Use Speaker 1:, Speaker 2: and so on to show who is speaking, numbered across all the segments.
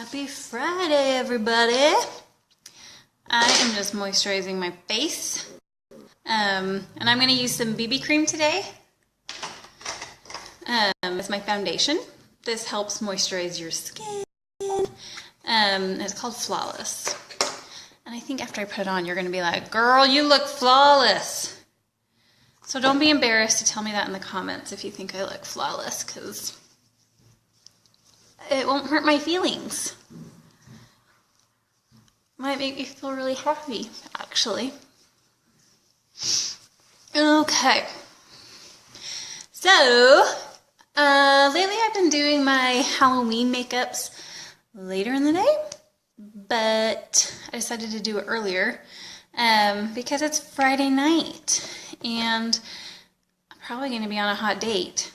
Speaker 1: Happy Friday, everybody. I am just moisturizing my face. And I'm going to use some BB cream today as my foundation. This helps moisturize your skin. It's called Flawless. And I think after I put it on, you're going to be like, girl, you look flawless. So don't be embarrassed to tell me that in the comments if you think I look flawless, because it won't hurt my feelings. Might make me feel really happy, actually. Okay. So, lately I've been doing my Halloween makeups later in the day, but I decided to do it earlier because it's Friday night and I'm probably going to be on a hot date.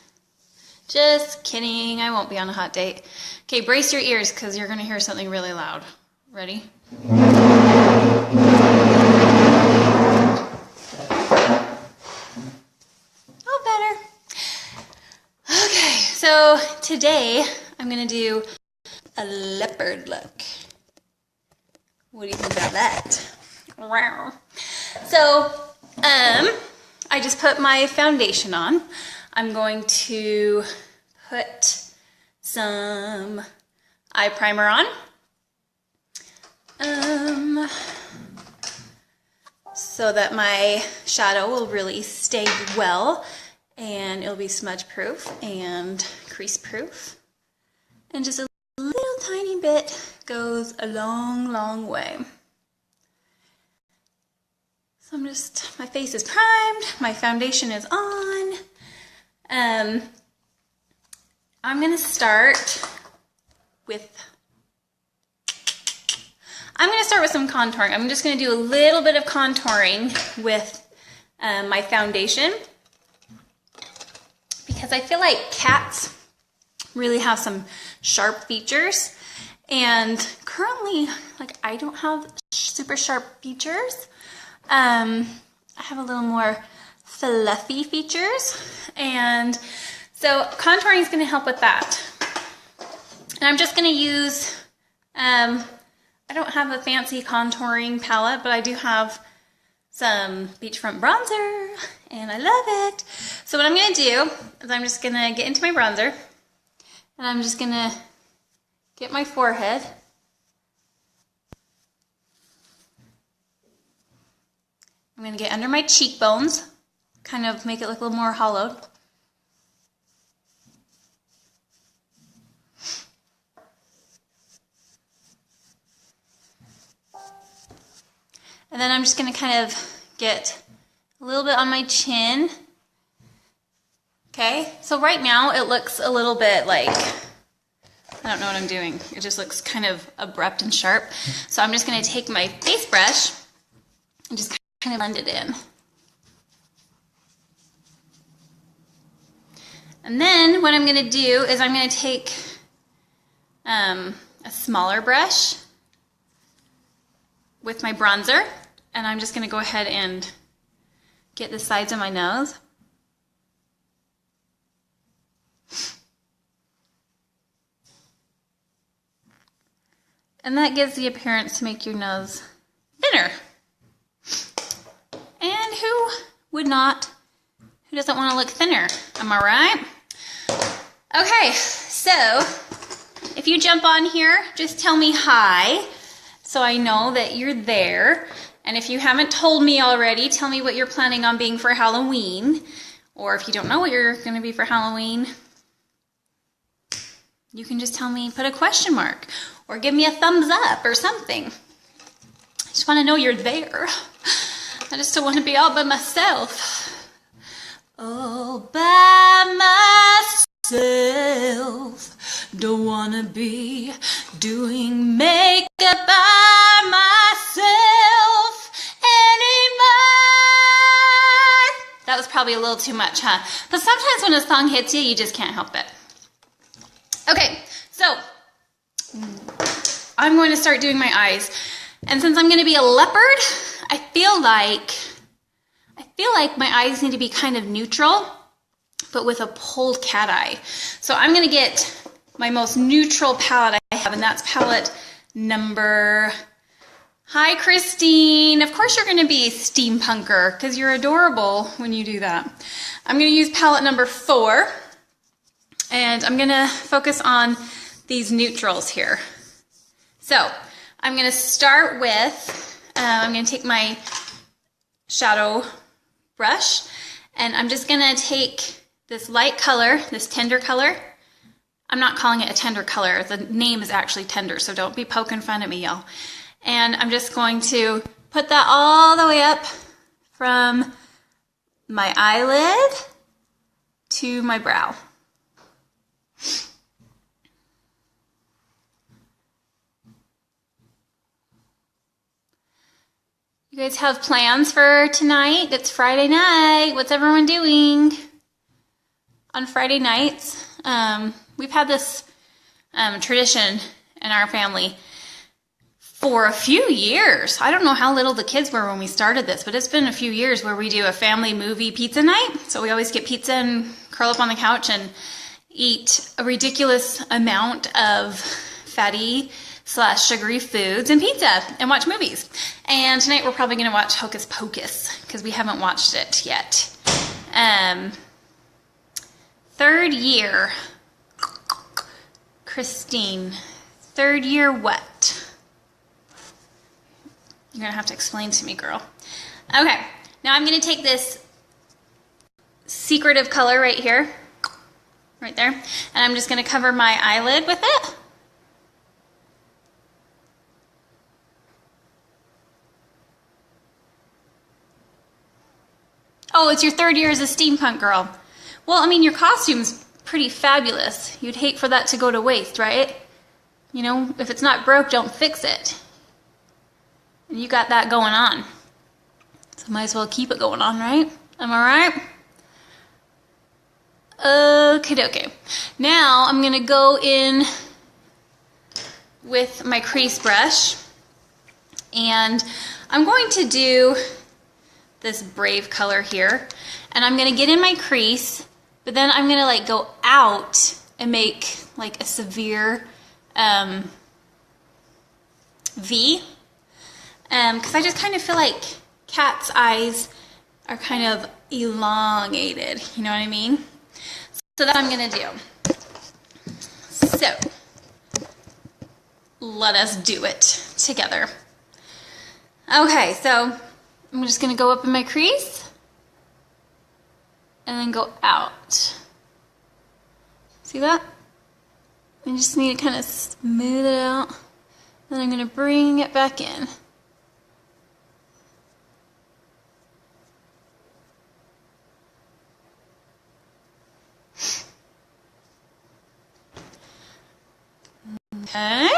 Speaker 1: Just kidding, I won't be on a hot date. Okay, brace your ears because you're going to hear something really loud. Ready? Oh, better. Okay, so today I'm going to do a leopard look. What do you think about that? Wow. So, I just put my foundation on. I'm going to put some eye primer on. So that my shadow will really stay well and it'll be smudge proof and crease proof. And just a little tiny bit goes a long, long way. So my face is primed, my foundation is on. I'm going to start with some contouring. I'm just going to do a little bit of contouring with my foundation because I feel like cats really have some sharp features, and currently, I don't have super sharp features. I have a little more fluffy features, and so contouring is going to help with that. And I'm just going to use, I don't have a fancy contouring palette, but I do have some beachfront bronzer, and I love it. So what I'm going to do is I'm just going to get into my bronzer, and I'm just going to get my forehead. I'm going to get under my cheekbones, kind of make it look a little more hollowed. And then I'm just going to kind of get a little bit on my chin. Okay, so right now it looks a little bit like, I don't know what I'm doing. It just looks kind of abrupt and sharp. So I'm just going to take my face brush and just kind of blend it in. And then what I'm going to do is I'm going to take a smaller brush with my bronzer, and I'm just going to go ahead and get the sides of my nose. And that gives the appearance to make your nose thinner. And who doesn't want to look thinner? Am I right? Okay, so if you jump on here, just tell me hi so I know that you're there. And if you haven't told me already, tell me what you're planning on being for Halloween. Or if you don't know what you're going to be for Halloween, you can just tell me, put a question mark, or give me a thumbs up or something. I just want to know you're there. I just don't want to be all by myself. All by myself. Don't want to be doing makeup by myself anymore. That was probably a little too much, huh? But sometimes when a song hits you, you just can't help it. Okay, so I'm going to start doing my eyes. And since I'm going to be a leopard, I feel like my eyes need to be kind of neutral, but with a pulled cat eye. So I'm going to get my most neutral palette I have, and that's palette number... Hi, Christine. Of course you're going to be steampunker because you're adorable when you do that. I'm going to use palette number 4, and I'm going to focus on these neutrals here. So I'm going to start with, I'm going to take my shadow brush, and I'm just going to take this light color, this tender color. I'm not calling it a tender color. The name is actually tender, so don't be poking fun at me, y'all. And I'm just going to put that all the way up from my eyelid to my brow. You guys have plans for tonight? It's Friday night. What's everyone doing on Friday nights? We've had this tradition in our family for a few years. I don't know how little the kids were when we started this, but it's been a few years where we do a family movie pizza night. So we always get pizza and curl up on the couch and eat a ridiculous amount of fatty / sugary foods and pizza and watch movies. And tonight we're probably going to watch Hocus Pocus because we haven't watched it yet. 3rd year. Christine. 3rd year what? You're going to have to explain to me, girl. Okay, now I'm going to take this secretive color right here, right there, and I'm just going to cover my eyelid with it. Oh, it's your 3rd year as a steampunk girl. Well, I mean, your costume's pretty fabulous. You'd hate for that to go to waste, right? You know, if it's not broke, don't fix it. And you got that going on. So might as well keep it going on, right? Am I right? Okay. Now I'm going to go in with my crease brush. And I'm going to do this Brave color here. And I'm going to get in my crease, but then I'm going to like go out and make like a severe V. Because I just kind of feel like cat's eyes are kind of elongated, you know what I mean? So that's what I'm going to do. So, let us do it together. Okay, so I'm just going to go up in my crease and then go out. See that? I just need to kind of smooth it out. Then I'm going to bring it back in. Okay.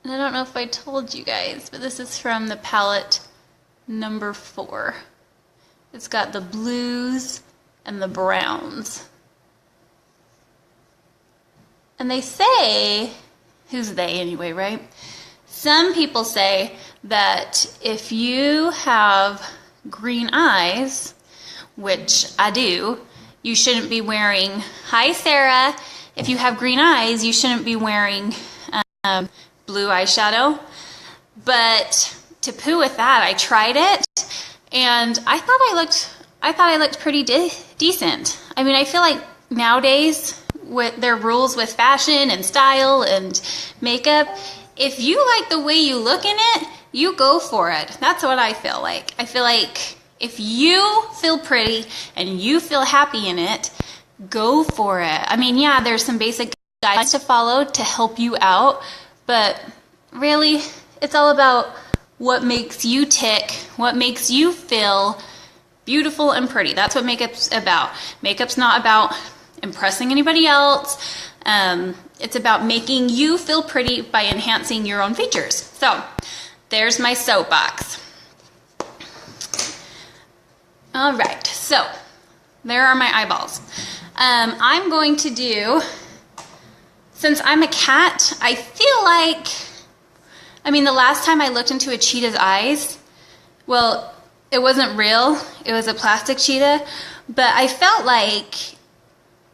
Speaker 1: And I don't know if I told you guys, but this is from the palette number 4. It's got the blues and the browns. And they say, who's they anyway, right? Some people say that if you have green eyes, which I do, you shouldn't be wearing, hi Sarah, if you have green eyes, you shouldn't be wearing blue eyeshadow. But to poo with that, I tried it, and I thought I looked pretty decent. I mean, I feel like nowadays, with their rules with fashion and style and makeup, if you like the way you look in it, you go for it. That's what I feel like. I feel like if you feel pretty and you feel happy in it, go for it. I mean, yeah, there's some basic guidelines to follow to help you out, but really, it's all about what makes you tick, what makes you feel beautiful and pretty. That's what makeup's about. Makeup's not about impressing anybody else. It's about making you feel pretty by enhancing your own features. So, there's my soapbox. All right, so there are my eyeballs. I'm going to do, since I'm a cat, I feel like, I mean, the last time I looked into a cheetah's eyes, well, it wasn't real, it was a plastic cheetah, but I felt like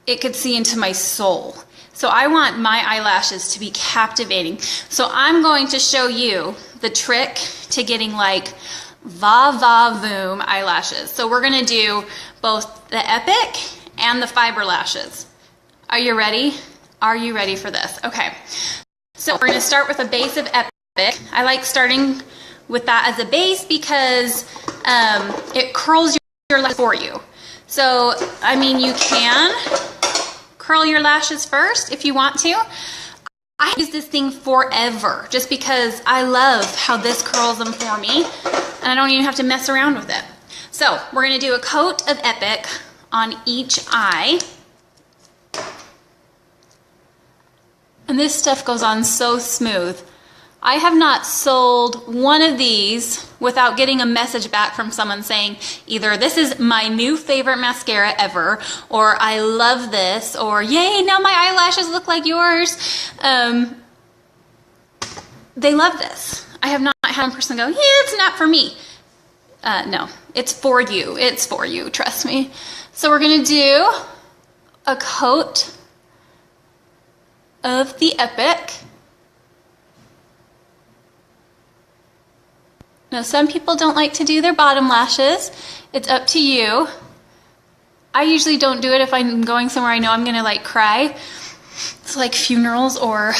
Speaker 1: it could see into my soul. So I want my eyelashes to be captivating. So I'm going to show you the trick to getting like va-va-voom eyelashes. So we're gonna do both the Epic and the fiber lashes. Are you ready? Are you ready for this? Okay. So we're gonna start with a base of Epic. I like starting with that as a base because it curls your lashes for you. So, I mean, you can curl your lashes first if you want to. I use this thing forever just because I love how this curls them for me and I don't even have to mess around with it. So we're gonna do a coat of Epic on each eye. And this stuff goes on so smooth. I have not sold one of these without getting a message back from someone saying either this is my new favorite mascara ever, or I love this, or yay, now my eyelashes look like yours. They love this. I have not had one person go, yeah, it's not for me. No, it's for you. It's for you, trust me. So we're gonna do a coat of the Epic. Now, some people don't like to do their bottom lashes. It's up to you. I usually don't do it if I'm going somewhere I know I'm gonna like cry. It's like funerals or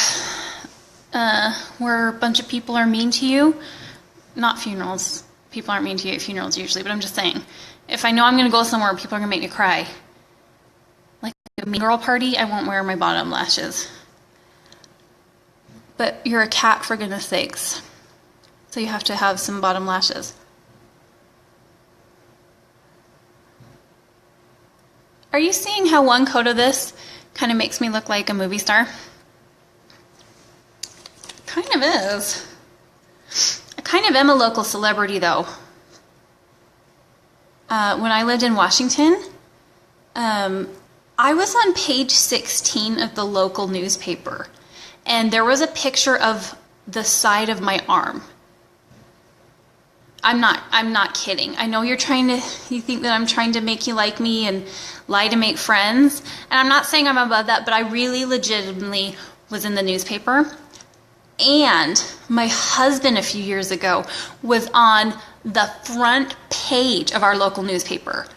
Speaker 1: where a bunch of people are mean to you. Not funerals. People aren't mean to you at funerals usually, but I'm just saying. If I know I'm gonna go somewhere where people are gonna make me cry, like a mean girl party, I won't wear my bottom lashes. But you're a cat, for goodness sakes. So you have to have some bottom lashes. Are you seeing how one coat of this kind of makes me look like a movie star? Kind of is. I kind of am a local celebrity though. When I lived in Washington, I was on page 16 of the local newspaper, and there was a picture of the side of my arm. I'm not kidding. I know you think that I'm trying to make you like me and lie to make friends. And I'm not saying I'm above that, but I really legitimately was in the newspaper. And my husband a few years ago was on the front page of our local newspaper.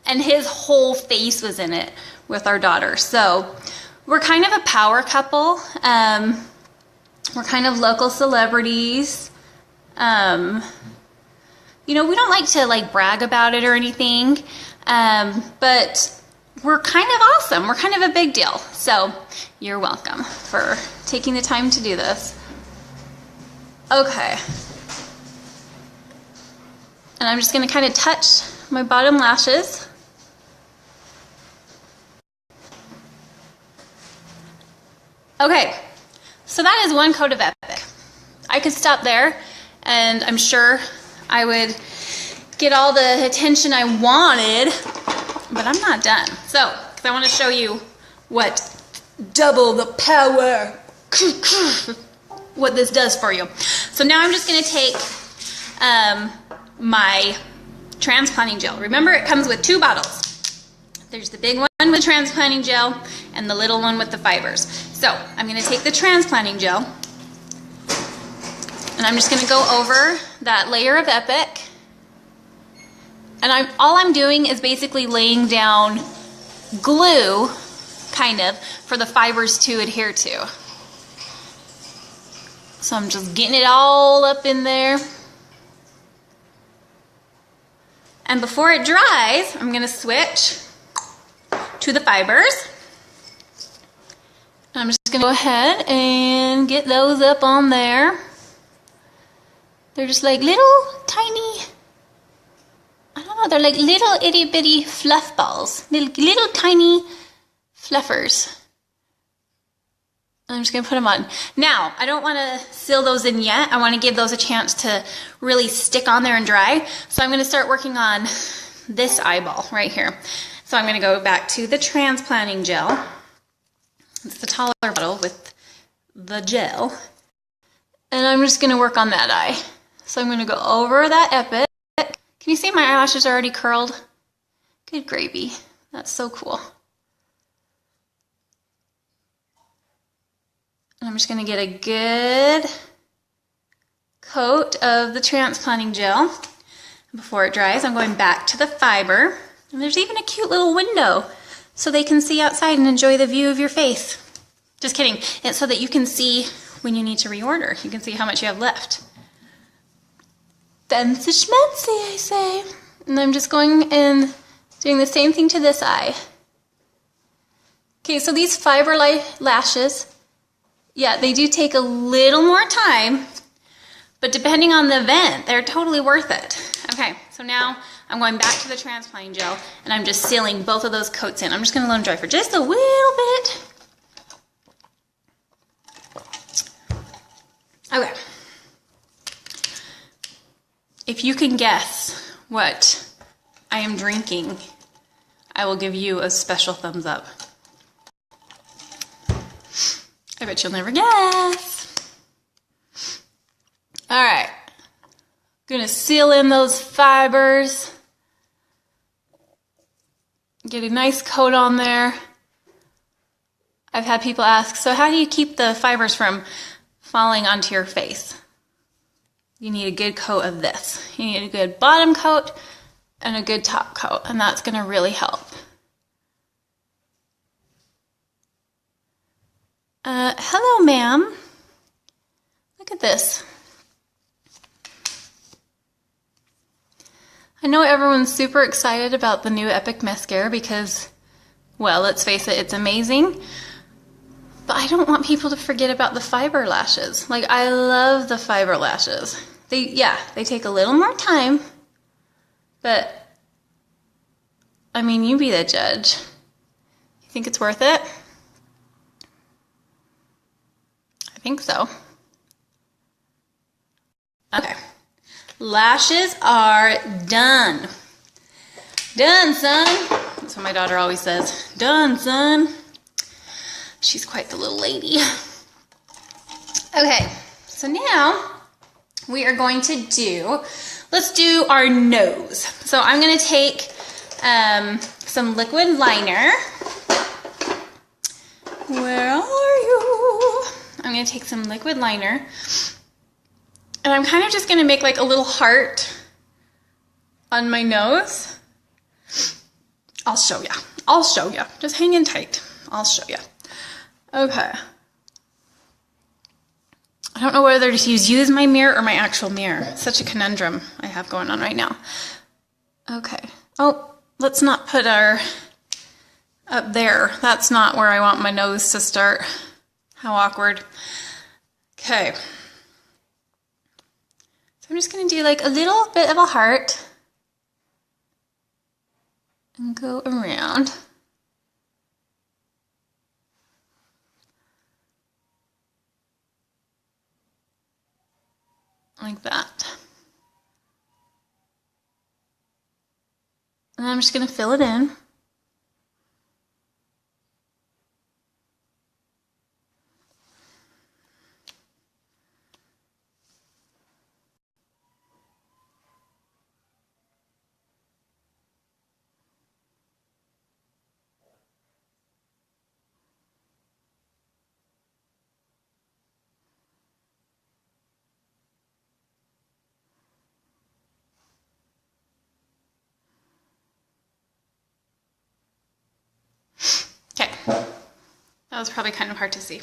Speaker 1: And his whole face was in it with our daughter. So we're kind of a power couple. We're kind of local celebrities. You know, we don't like to like brag about it or anything, but we're kind of awesome. We're kind of a big deal. So you're welcome for taking the time to do this. Okay. And I'm just going to kind of touch my bottom lashes. Okay. So that is one coat of Epic. I could stop there, and I'm sure I would get all the attention I wanted, but I'm not done. So, because I want to show you what double the power, what this does for you. So now I'm just going to take my transplanting gel. Remember, it comes with 2 bottles. There's the big one with transplanting gel and the little one with the fibers. So I'm going to take the transplanting gel, and I'm just going to go over that layer of Epic. And all I'm doing is basically laying down glue, kind of, for the fibers to adhere to. So I'm just getting it all up in there. And before it dries, I'm going to switch to the fibers. I'm just going to go ahead and get those up on there. They're just like little tiny, I don't know, they're like little itty bitty fluff balls. Little tiny fluffers. I'm just going to put them on. Now, I don't want to seal those in yet. I want to give those a chance to really stick on there and dry. So I'm going to start working on this eyeball right here. So I'm going to go back to the transplanting gel. It's the taller bottle with the gel. And I'm just going to work on that eye. So I'm going to go over that Epic. Can you see my eyelashes are already curled? Good gravy. That's so cool. I'm just going to get a good coat of the transplanting gel. Before it dries, I'm going back to the fiber. And there's even a cute little window so they can see outside and enjoy the view of your face. Just kidding. It's so that you can see when you need to reorder. You can see how much you have left. Fancy schmancy, I say. And I'm just going and doing the same thing to this eye. Okay, so these fiber lashes, yeah, they do take a little more time, but depending on the event, they're totally worth it. Okay, so now I'm going back to the transplanting gel and I'm just sealing both of those coats in. I'm just gonna let them dry for just a little bit. Okay. If you can guess what I am drinking, I will give you a special thumbs up. I bet you'll never guess. All right, gonna seal in those fibers. Get a nice coat on there. I've had people ask, so how do you keep the fibers from falling onto your face? You need a good coat of this. You need a good bottom coat and a good top coat, and that's gonna really help. Hello, ma'am. Look at this. I know everyone's super excited about the new Epic Mascara because, well, let's face it, it's amazing. But I don't want people to forget about the fiber lashes. Like, I love the fiber lashes. They take a little more time, but, I mean, you be the judge. You think it's worth it? I think so. Okay. Lashes are done. Done, son. That's what my daughter always says. Done, son. She's quite the little lady. Okay, so now we are going to let's do our nose. So I'm going to take some liquid liner. Where are you? I'm going to take some liquid liner. And I'm kind of just going to make like a little heart on my nose. I'll show ya. I'll show ya. Just hang in tight. I'll show ya. Okay. I don't know whether to use my mirror or my actual mirror. It's such a conundrum I have going on right now. Okay. Oh, let's not put our up there. That's not where I want my nose to start. How awkward. Okay. So I'm just going to do like a little bit of a heart and go around. Like that. And I'm just going to fill it in. Okay, that was probably kind of hard to see.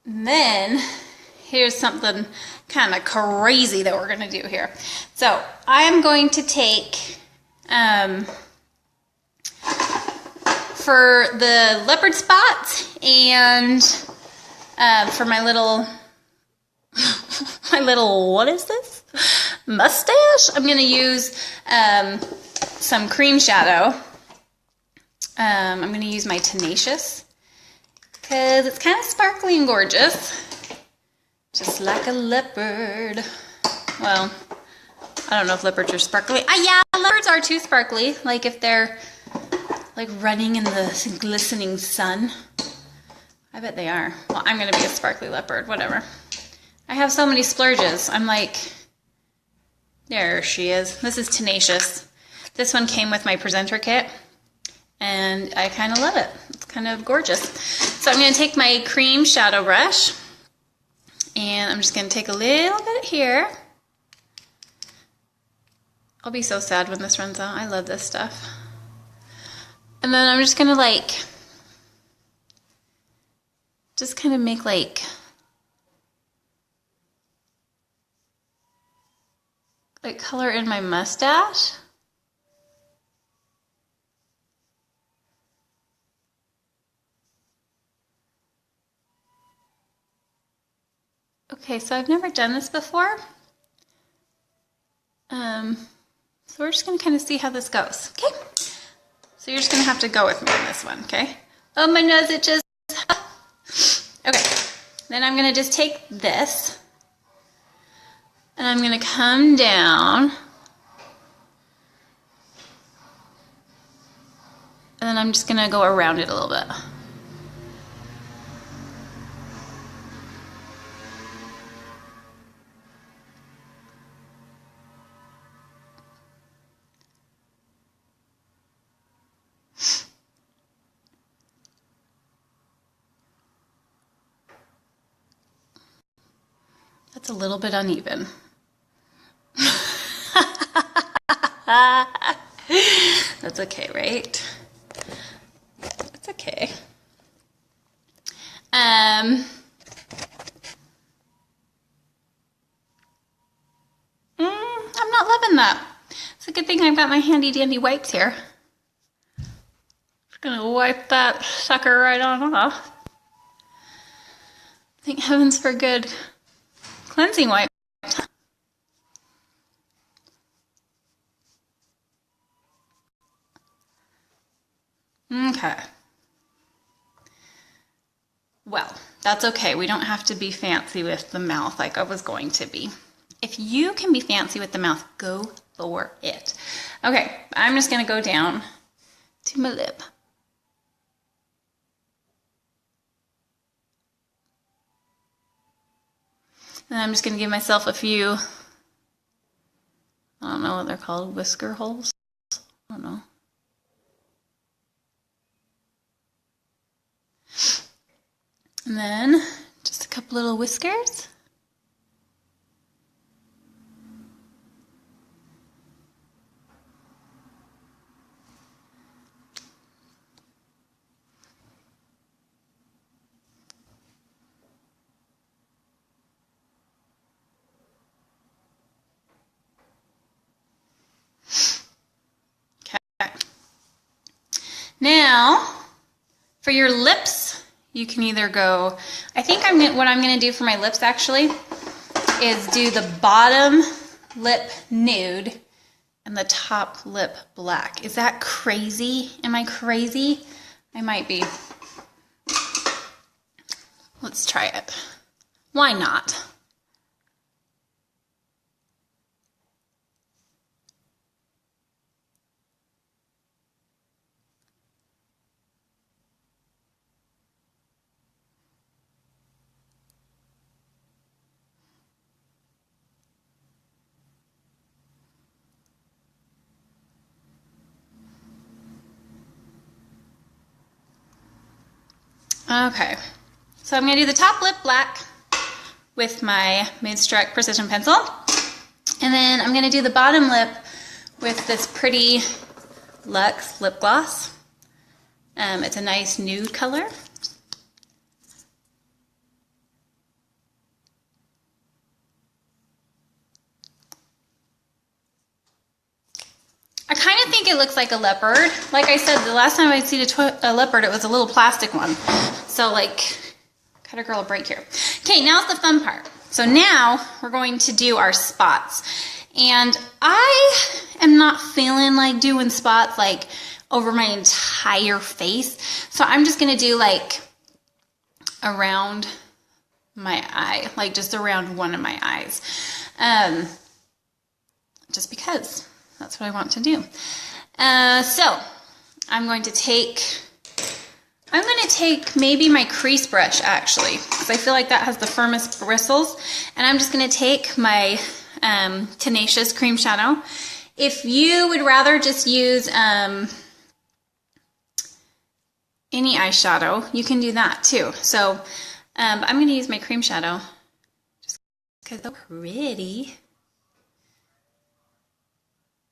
Speaker 1: And then here's something kind of crazy that we're going to do here. So I'm going to take, for the leopard spots and for my little, what is this? Mustache? I'm going to use some cream shadow. I'm going to use my Tenacious because it's kind of sparkly and gorgeous, just like a leopard. Well, I don't know if leopards are sparkly. Yeah, leopards are too sparkly, like if they're like running in the glistening sun. I bet they are. Well, I'm going to be a sparkly leopard, whatever. I have so many splurges. I'm like, there she is. This is Tenacious. This one came with my presenter kit. And I kind of love it. It's kind of gorgeous. So I'm going to take my cream shadow brush, and I'm just going to take a little bit here. I'll be so sad when this runs out. I love this stuff. And then I'm just going to like, just kind of make like color in my mustache. Okay, so I've never done this before. So we're just gonna kind of see how this goes, okay? So you're just gonna have to go with me on this one, okay? Oh, my nose itches. Okay, then I'm gonna just take this and I'm gonna come down, and then I'm just gonna go around it a little bit. That's a little bit uneven. That's okay, right? It's okay. I'm not loving that. It's a good thing I've got my handy dandy wipes here. Just gonna wipe that sucker right on off. Thank heavens for good cleansing wipe. Okay. Well, that's okay. We don't have to be fancy with the mouth like I was going to be. If you can be fancy with the mouth, go for it. Okay, I'm just going to go down to my lip. And I'm just going to give myself a few, I don't know what they're called, whisker holes? I don't know. And then just a couple little whiskers. Okay. Now, for your lips, you can either go, I think what I'm going to do for my lips actually is do the bottom lip nude and the top lip black. Is that crazy? Am I crazy? I might be. Let's try it. Why not? Okay, so I'm going to do the top lip black with my Moonstruck Precision Pencil. And then I'm going to do the bottom lip with this pretty Luxe lip gloss. It's a nice nude color. I kind of think it looks like a leopard. Like I said, the last time I'd seen a leopard, it was a little plastic one. So like, cut a girl a break here. Okay, now's the fun part. So now we're going to do our spots. And I am not feeling like doing spots like over my entire face. So I'm just gonna do like around my eye, like just around one of my eyes. Just because. That's what I want to do. So I'm going to take maybe my crease brush actually, because I feel like that has the firmest bristles. And I'm just going to take my Tenacious Cream Shadow. If you would rather just use any any eyeshadow, you can do that too. So I'm going to use my cream shadow just because it's so pretty.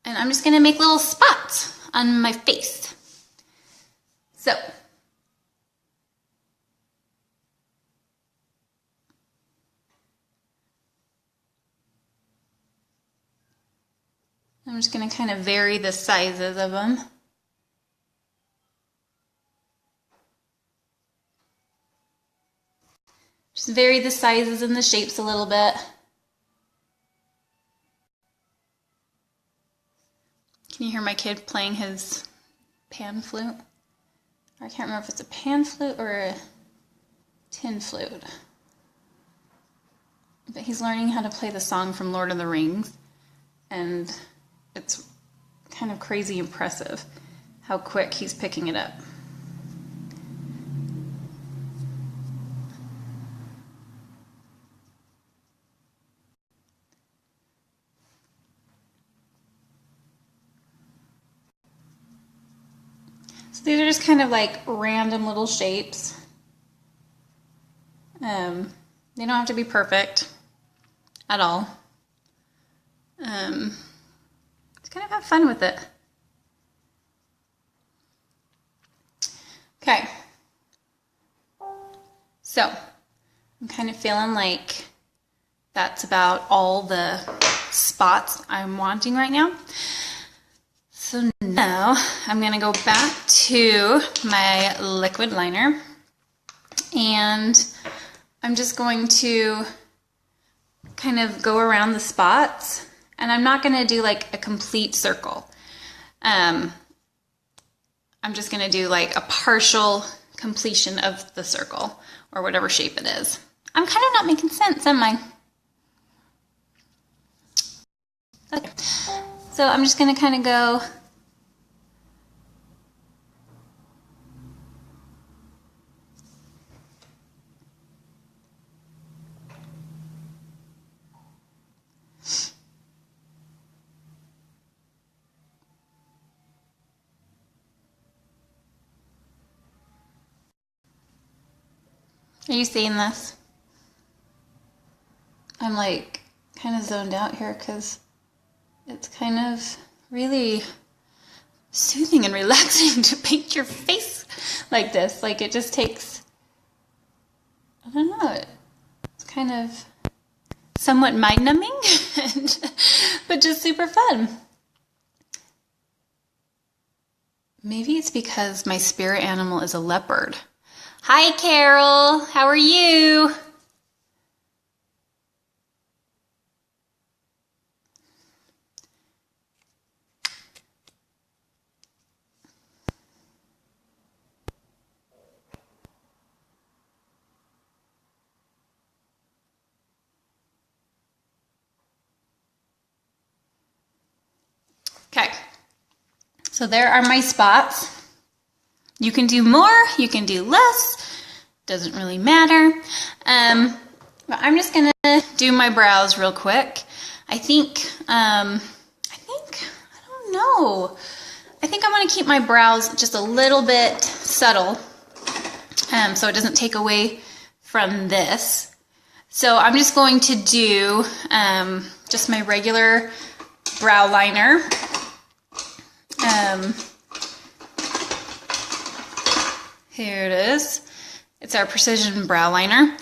Speaker 1: And I'm just going to make little spots on my face. So I'm just going to kind of vary the sizes of them. Just vary the sizes and the shapes a little bit. Can you hear my kid playing his pan flute? I can't remember if it's a pan flute or a tin flute. But he's learning how to play the song from Lord of the Rings. And it's kind of crazy impressive how quick he's picking it up. So these are just kind of like random little shapes. They don't have to be perfect at all. Just kind of have fun with it. Okay. So I'm kind of feeling like that's about all the spots I'm wanting right now. So now I'm going to go back to my liquid liner and I'm just going to kind of go around the spots, and I'm not going to do like a complete circle. I'm just going to do like a partial completion of the circle or whatever shape it is. I'm kind of not making sense, am I? Okay. So I'm just going to kind of go Are you seeing this? I'm like kind of zoned out here because it's kind of really soothing and relaxing to paint your face like this. Like it just takes, I don't know, it's kind of somewhat mind-numbing, but just super fun. Maybe it's because my spirit animal is a leopard. Hi, Carol. How are you? Okay, so there are my spots. You can do more, you can do less, doesn't really matter. But I'm just gonna do my brows real quick. I don't know. I think I'm gonna keep my brows just a little bit subtle, so it doesn't take away from this. So I'm just going to do just my regular brow liner. Here it is. It's our precision brow liner.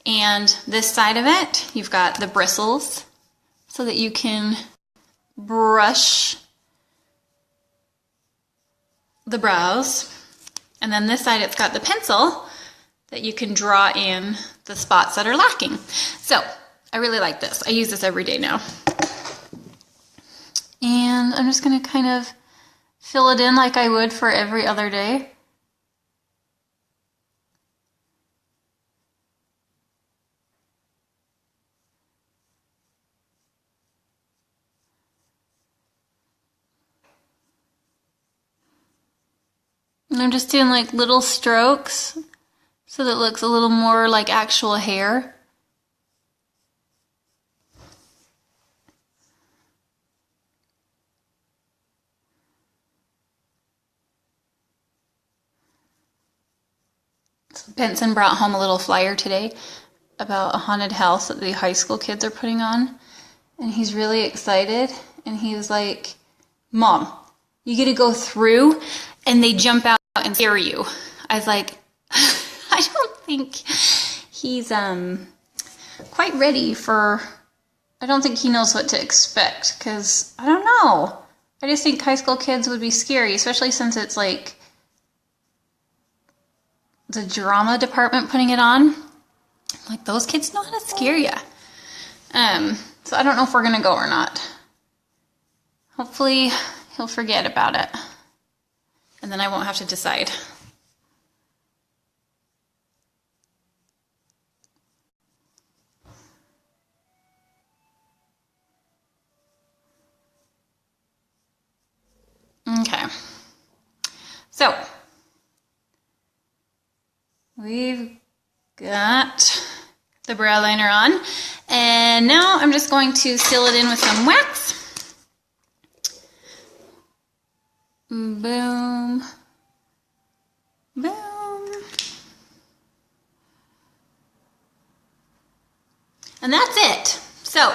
Speaker 1: And this side of it, you've got the bristles so that you can brush the brows. And then this side, it's got the pencil that you can draw in the spots that are lacking. So I really like this. I use this every day now. And I'm just gonna kind of fill it in like I would for every other day. And I'm just doing like little strokes so that it looks a little more like actual hair. Benson brought home a little flyer today about a haunted house that the high school kids are putting on. And he's really excited. And he was like, Mom, you get to go through and they jump out and scare you. I was like, I don't think he's quite ready for, I don't think he knows what to expect. Because, I don't know. I just think high school kids would be scary, especially since it's like the drama department putting it on. Like, those kids know how to scare you. So I don't know if we're going to go or not. Hopefully he'll forget about it. And then I won't have to decide. Okay. So, we've got the brow liner on, and now I'm just going to seal it in with some wax. Boom, boom, and that's it. So,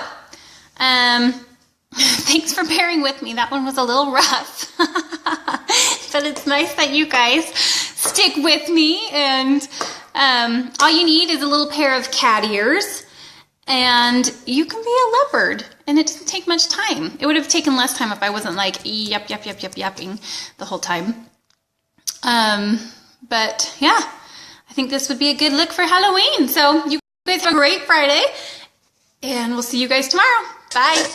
Speaker 1: thanks for bearing with me. That one was a little rough, but it's nice that you guys stick with me, and all you need is a little pair of cat ears, and you can be a leopard, and it doesn't take much time. It would have taken less time if I wasn't like yapping the whole time. But yeah, I think this would be a good look for Halloween. So you guys have a great Friday, and we'll see you guys tomorrow. Bye.